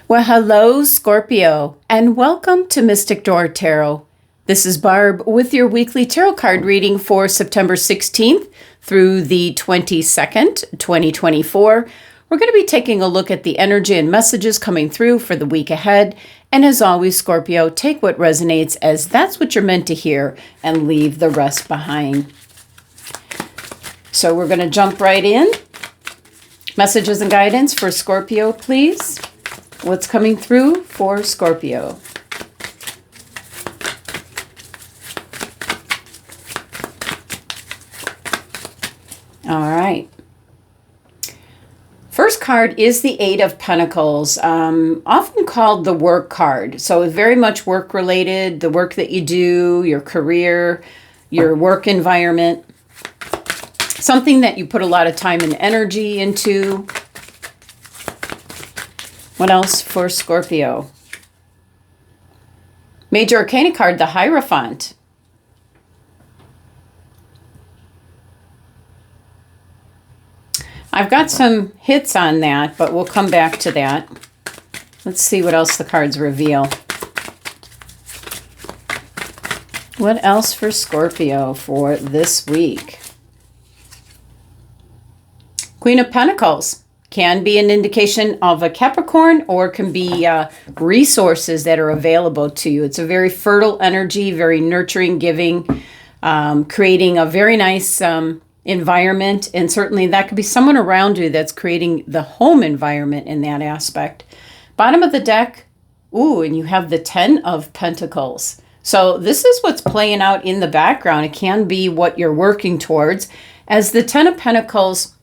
Well, hello, Scorpio, and welcome to Mystic Door Tarot. This is Barb with your weekly tarot card reading for September 16th through the 22nd, 2024. We're going to be taking a look at the energy and messages coming through for the week ahead. And as always, Scorpio, take what resonates as that's what you're meant to hear and leave the rest behind. So we're going to jump right in. Messages and guidance for Scorpio, please. What's coming through for Scorpio? All right. First card is the Eight of Pentacles, often called the work card. So very much work related, the work that you do, your career, your work environment. Something that you put a lot of time and energy into. What else for Scorpio? Major Arcana card, the Hierophant. I've got some hits on that, but we'll come back to that. Let's see what else the cards reveal. What else for Scorpio for this week? Queen of Pentacles. Can be an indication of a Capricorn or can be resources that are available to you. It's a very fertile energy, very nurturing, giving, creating a very nice environment. And certainly that could be someone around you that's creating the home environment in that aspect. Bottom of the deck, ooh, and you have the Ten of Pentacles. So this is what's playing out in the background. It can be what you're working towards. As the Ten of Pentacles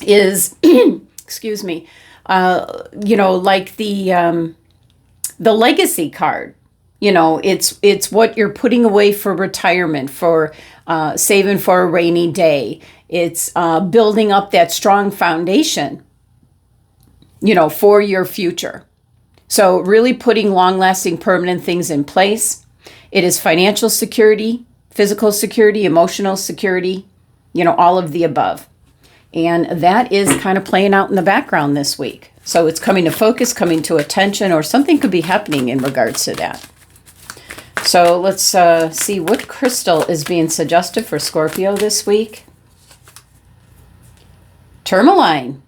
is, excuse me, like the legacy card. You know, it's what you're putting away for retirement, for saving for a rainy day. It's building up that strong foundation, for your future. So really putting long-lasting, permanent things in place. It is financial security, physical security, emotional security, all of the above. And that is kind of playing out in the background this week. So it's coming to focus, coming to attention, or something could be happening in regards to that. So let's see what crystal is being suggested for Scorpio this week. Tourmaline.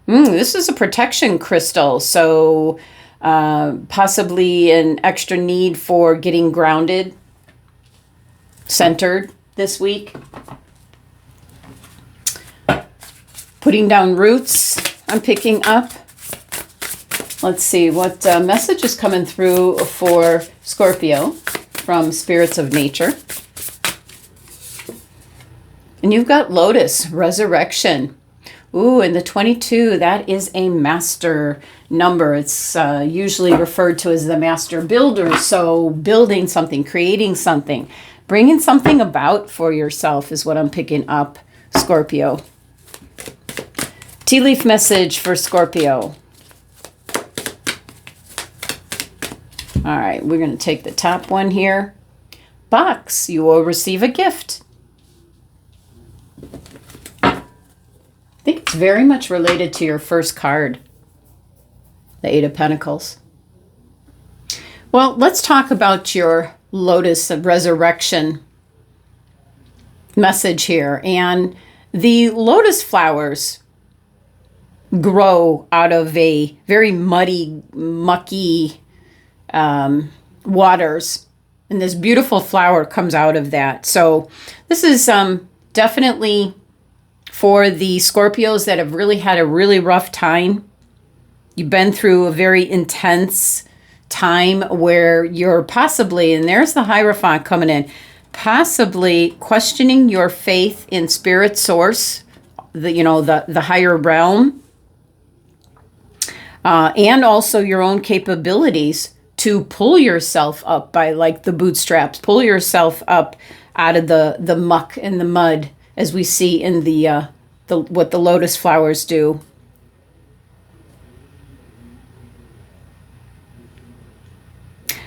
This is a protection crystal. So possibly an extra need for getting grounded, centered this week. Putting down roots, I'm picking up. Let's see what message is coming through for Scorpio from Spirits of Nature. And you've got Lotus, Resurrection. Ooh, and the 22, that is a master number. It's usually referred to as the master builder. So building something, creating something, bringing something about for yourself is what I'm picking up, Scorpio. Tea leaf message for Scorpio. All right, we're going to take the top one here. Box, you will receive a gift. I think it's very much related to your first card, the Eight of Pentacles. Well, let's talk about your Lotus of Resurrection message here. And the lotus flowers grow out of a very muddy, mucky waters. And this beautiful flower comes out of that. So this is definitely for the Scorpios that have really had a really rough time. You've been through a very intense time where you're possibly, and there's the Hierophant coming in, possibly questioning your faith in spirit source, the higher realm. And also your own capabilities to pull yourself up by like the bootstraps, pull yourself up out of the muck and the mud, as we see in the what the lotus flowers do.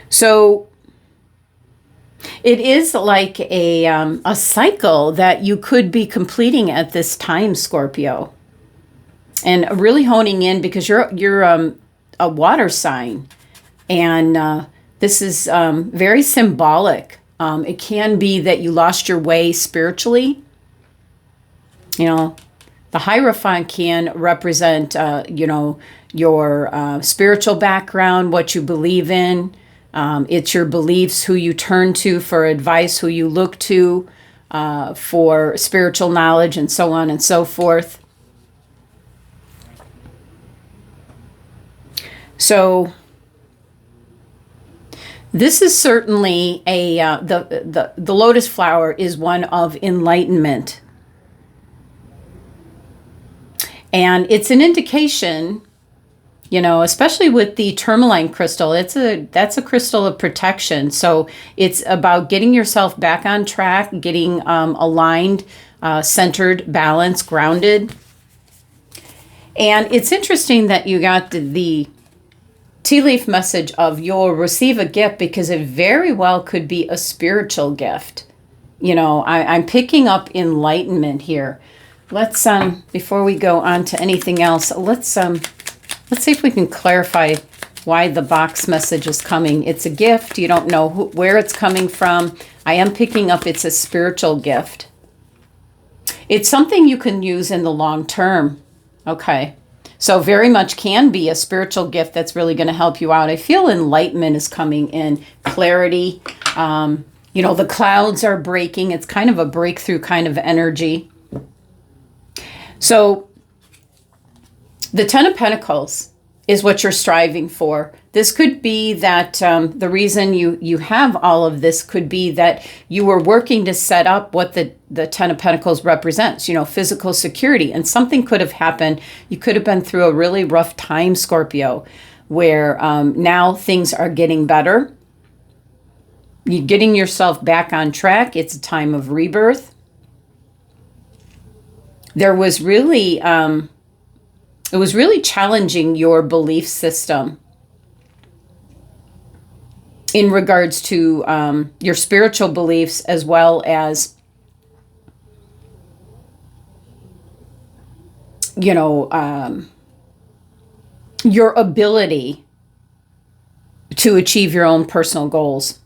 So it is like a cycle that you could be completing at this time, Scorpio. And really honing in, because you're a water sign. And this is very symbolic. It can be that you lost your way spiritually. You know, the Hierophant can represent, you know, your spiritual background, what you believe in. It's your beliefs, who you turn to for advice, who you look to for spiritual knowledge, and so on and so forth. So this is certainly a the lotus flower is one of enlightenment, and it's an indication, you know, especially with the tourmaline crystal. That's a crystal of protection. So it's about getting yourself back on track, getting aligned, centered, balanced, grounded. And it's interesting that you got the tea leaf message of you'll receive a gift, because it very well could be a spiritual gift. You know, I'm picking up enlightenment here. Let's before we go on to anything else, let's see if we can clarify why the box message is coming. It's a gift. You don't know where it's coming from. I am picking up it's a spiritual gift. It's something you can use in the long term. Okay. So very much can be a spiritual gift that's really going to help you out. I feel enlightenment is coming in, clarity. You know, the clouds are breaking. It's kind of a breakthrough kind of energy. So the Ten of Pentacles is what you're striving for. This could be that the reason you have all of this could be that you were working to set up what the Ten of Pentacles represents, you know, physical security. And something could have happened. You could have been through a really rough time, Scorpio, where now things are getting better. You're getting yourself back on track. It's a time of rebirth. There was really... it was really challenging your belief system in regards to your spiritual beliefs, as well as, you know, your ability to achieve your own personal goals.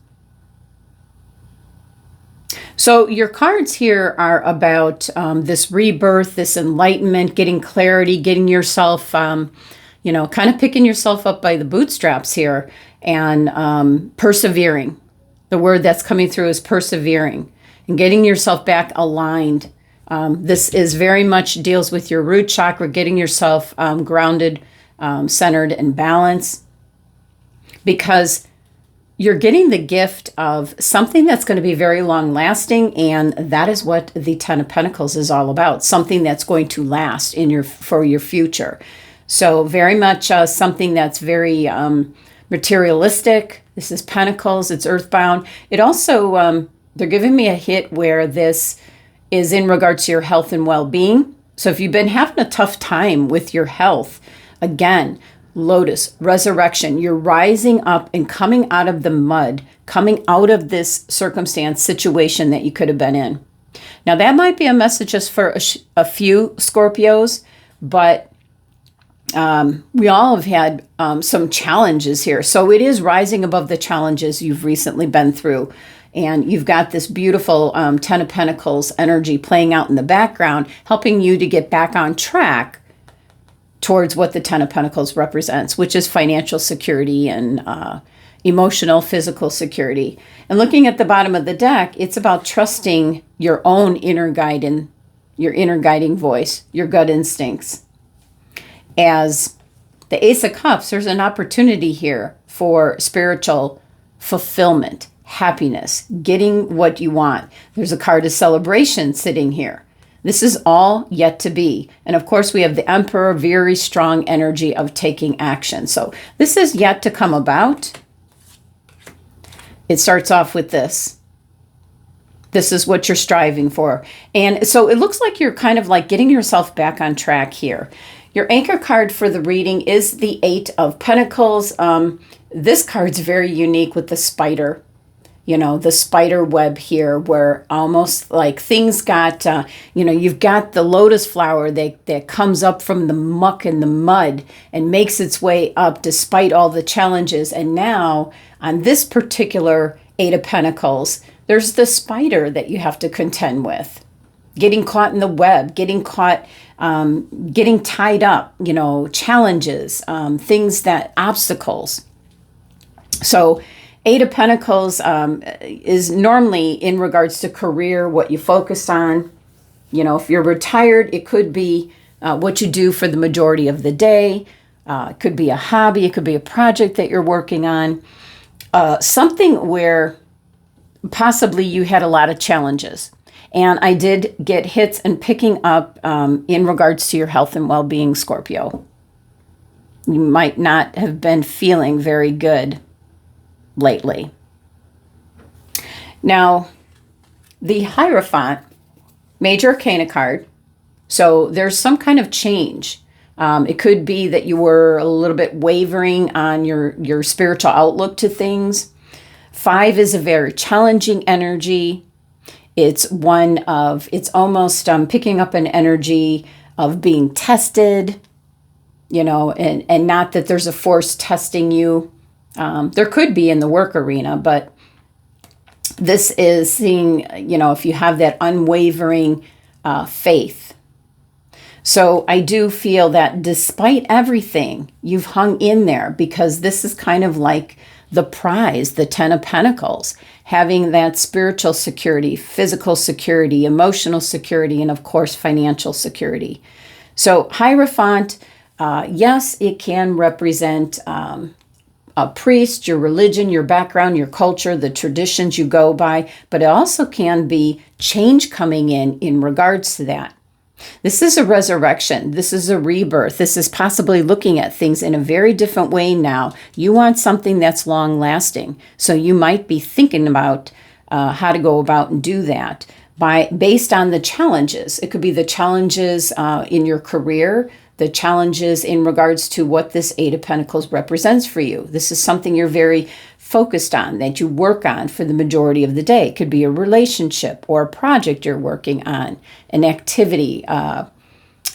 So your cards here are about this rebirth, this enlightenment, getting clarity, getting yourself, you know, kind of picking yourself up by the bootstraps here, and persevering. The word that's coming through is persevering, and getting yourself back aligned. This is very much deals with your root chakra, getting yourself grounded, centered, and balanced, because you're getting the gift of something that's going to be very long lasting, and that is what the Ten of Pentacles is all about. Something that's going to last for your future. So very much something that's very materialistic. This is Pentacles. It's earthbound. It also, they're giving me a hit where this is in regards to your health and well-being. So if you've been having a tough time with your health, again, Lotus, resurrection, you're rising up and coming out of the mud, coming out of this circumstance, situation that you could have been in. Now, that might be a message just for a few Scorpios, but we all have had some challenges here. So it is rising above the challenges you've recently been through. And you've got this beautiful Ten of Pentacles energy playing out in the background, helping you to get back on track towards what the Ten of Pentacles represents, which is financial security and emotional, physical security. And looking at the bottom of the deck, it's about trusting your own inner guiding, your inner guiding voice, your gut instincts. As the Ace of Cups, there's an opportunity here for spiritual fulfillment, happiness, getting what you want. There's a card of celebration sitting here. This is all yet to be. And of course, we have the Emperor, very strong energy of taking action. So this is yet to come about. It starts off with this. This is what you're striving for. And so it looks like you're kind of like getting yourself back on track here. Your anchor card for the reading is the Eight of Pentacles. This card's very unique with the spider. the spider web here, where almost like things got, you've got the lotus flower that comes up from the muck and the mud and makes its way up despite all the challenges. And now on this particular Eight of Pentacles, there's the spider that you have to contend with. Getting caught in the web, getting caught, getting tied up, challenges, obstacles. So Eight of Pentacles is normally in regards to career, what you focus on. If you're retired, it could be what you do for the majority of the day. It could be a hobby. It could be a project that you're working on. Something where possibly you had a lot of challenges. And I did get hits and picking up in regards to your health and well-being, Scorpio. You might not have been feeling very good lately. Now, the Hierophant, Major Arcana card, so there's some kind of change. It could be that you were a little bit wavering on your spiritual outlook to things. 5 is a very challenging energy. It's almost picking up an energy of being tested, and not that there's a force testing you. There could be in the work arena, but this is seeing, if you have that unwavering faith. So I do feel that despite everything, you've hung in there, because this is kind of like the prize, the 10 of Pentacles, having that spiritual security, physical security, emotional security, and of course, financial security. So Hierophant, yes, it can represent a priest, your religion, your background, your culture, the traditions you go by, but it also can be change coming in regards to that. This is a resurrection. This is a rebirth. This is possibly looking at things in a very different way now. You want something that's long lasting. So you might be thinking about how to go about and do that based on the challenges. It could be the challenges in your career, the challenges in regards to what this Eight of Pentacles represents for you. This is something you're very focused on, that you work on for the majority of the day. It could be a relationship or a project you're working on, an activity,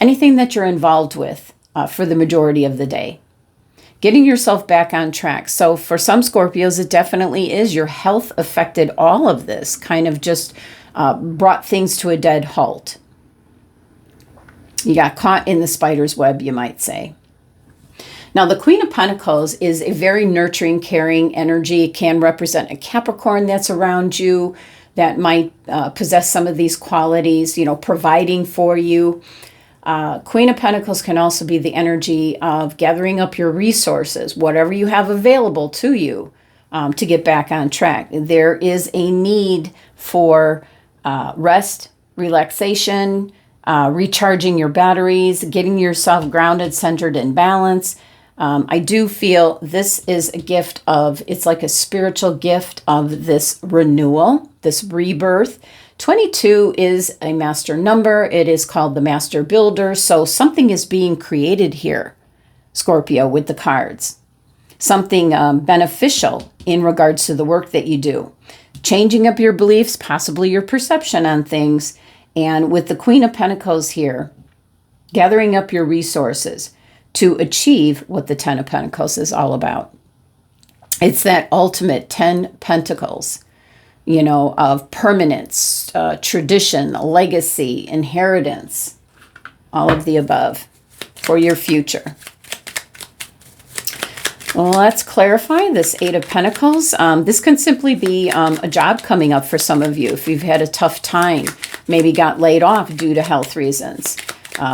anything that you're involved with for the majority of the day. Getting yourself back on track. So for some Scorpios, it definitely is. Your health affected all of this, kind of just brought things to a dead halt. You got caught in the spider's web, you might say. Now, the Queen of Pentacles is a very nurturing, caring energy. It can represent a Capricorn that's around you that might possess some of these qualities, providing for you. Queen of Pentacles can also be the energy of gathering up your resources, whatever you have available to you, to get back on track. There is a need for rest, relaxation, recharging your batteries, getting yourself grounded, centered, and balanced. I do feel this is a gift it's like a spiritual gift of this renewal, this rebirth. 22 is a master number. It is called the Master Builder. So something is being created here, Scorpio, with the cards. Something beneficial in regards to the work that you do. Changing up your beliefs, possibly your perception on things. And with the Queen of Pentacles here, gathering up your resources to achieve what the 10 of Pentacles is all about. It's that ultimate 10 Pentacles, of permanence, tradition, legacy, inheritance, all of the above for your future. Well, let's clarify this Eight of Pentacles. This can simply be a job coming up for some of you. If you've had a tough time, maybe got laid off due to health reasons,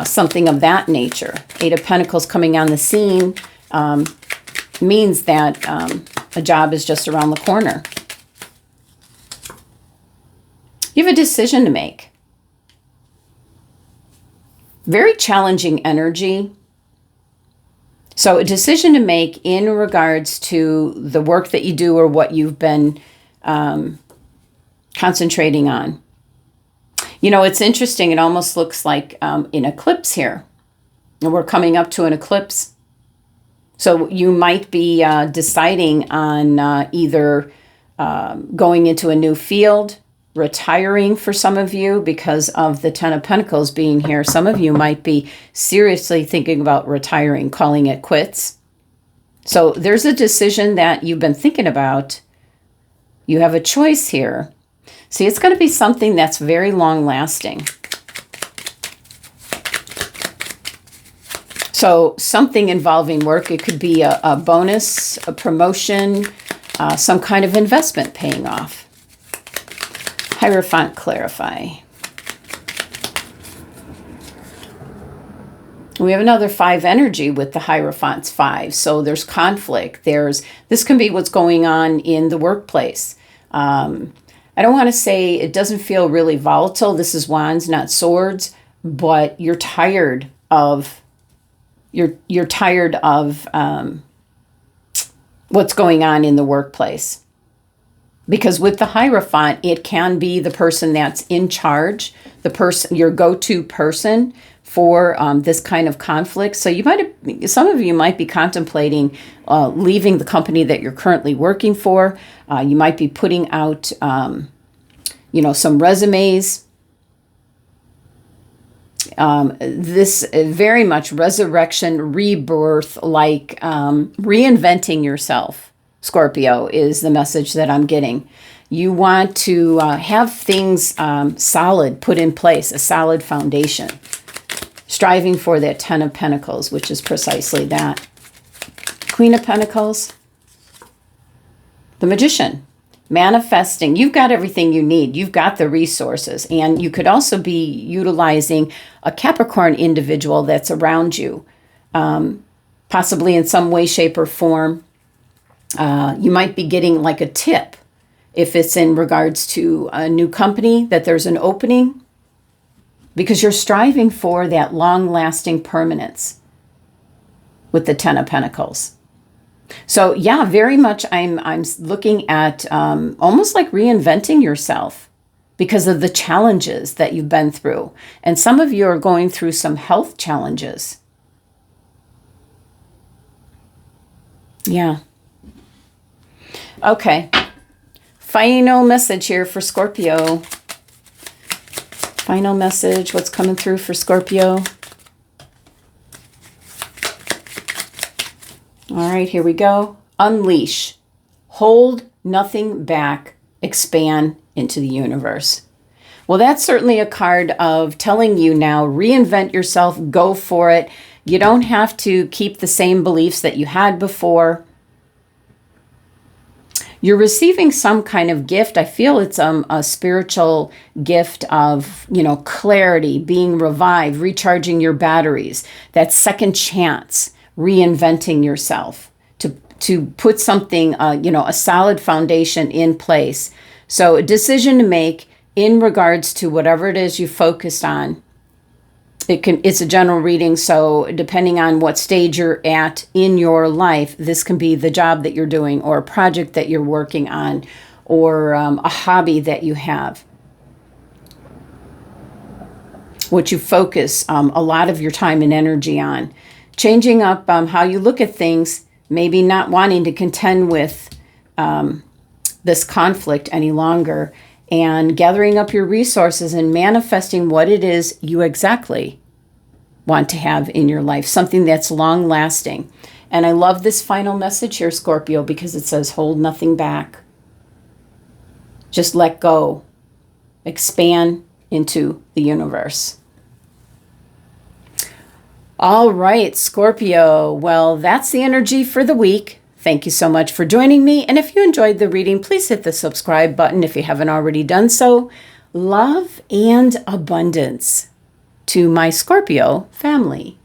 something of that nature. Eight of Pentacles coming on the scene means that a job is just around the corner. You have a decision to make. Very challenging energy. So a decision to make in regards to the work that you do or what you've been concentrating on. It's interesting. It almost looks like an eclipse here. And we're coming up to an eclipse. So you might be deciding on either going into a new field, retiring for some of you because of the Ten of Pentacles being here. Some of you might be seriously thinking about retiring, calling it quits. So there's a decision that you've been thinking about. You have a choice here. See, it's going to be something that's very long lasting. So something involving work. It could be a bonus, a promotion, some kind of investment paying off. Hierophant, clarify. We have another 5 energy with the Hierophant's 5. So there's conflict. This can be what's going on in the workplace. I don't want to say it doesn't feel really volatile. This is wands, not swords, but you're tired of what's going on in the workplace. Because with the Hierophant, it can be the person that's in charge, the person, your go-to person for this kind of conflict. So some of you might be contemplating leaving the company that you're currently working for. You might be putting out, some resumes. This very much resurrection, rebirth, like reinventing yourself. Scorpio is the message that I'm getting. You want to have things solid put in place, a solid foundation. Striving for that Ten of Pentacles, which is precisely that. Queen of Pentacles. The Magician. Manifesting. You've got everything you need. You've got the resources. And you could also be utilizing a Capricorn individual that's around you. Possibly in some way, shape, or form. You might be getting like a tip if it's in regards to a new company, that there's an opening, because you're striving for that long-lasting permanence with the Ten of Pentacles. So yeah, very much I'm looking at almost like reinventing yourself because of the challenges that you've been through. And some of you are going through some health challenges. Yeah. Okay, final message here for Scorpio. Final message, what's coming through for Scorpio? All right, here we go. Unleash. Hold nothing back. Expand into the universe. Well, that's certainly a card of telling you now, reinvent yourself, go for it. You don't have to keep the same beliefs that you had before. You're receiving some kind of gift. I feel it's a spiritual gift of, clarity, being revived, recharging your batteries, that second chance, reinventing yourself to put something, a solid foundation in place. So a decision to make in regards to whatever it is you focused on. It's a general reading, so depending on what stage you're at in your life, this can be the job that you're doing or a project that you're working on or a hobby that you have. What you focus a lot of your time and energy on. Changing up how you look at things, maybe not wanting to contend with this conflict any longer, and gathering up your resources and manifesting what it is you exactly want to have in your life, something that's long lasting. And I love this final message here, Scorpio, because it says, hold nothing back. Just let go. Expand into the universe. All right, Scorpio. Well, that's the energy for the week. Thank you so much for joining me. And if you enjoyed the reading, please hit the subscribe button if you haven't already done so. Love and abundance to my Scorpio family.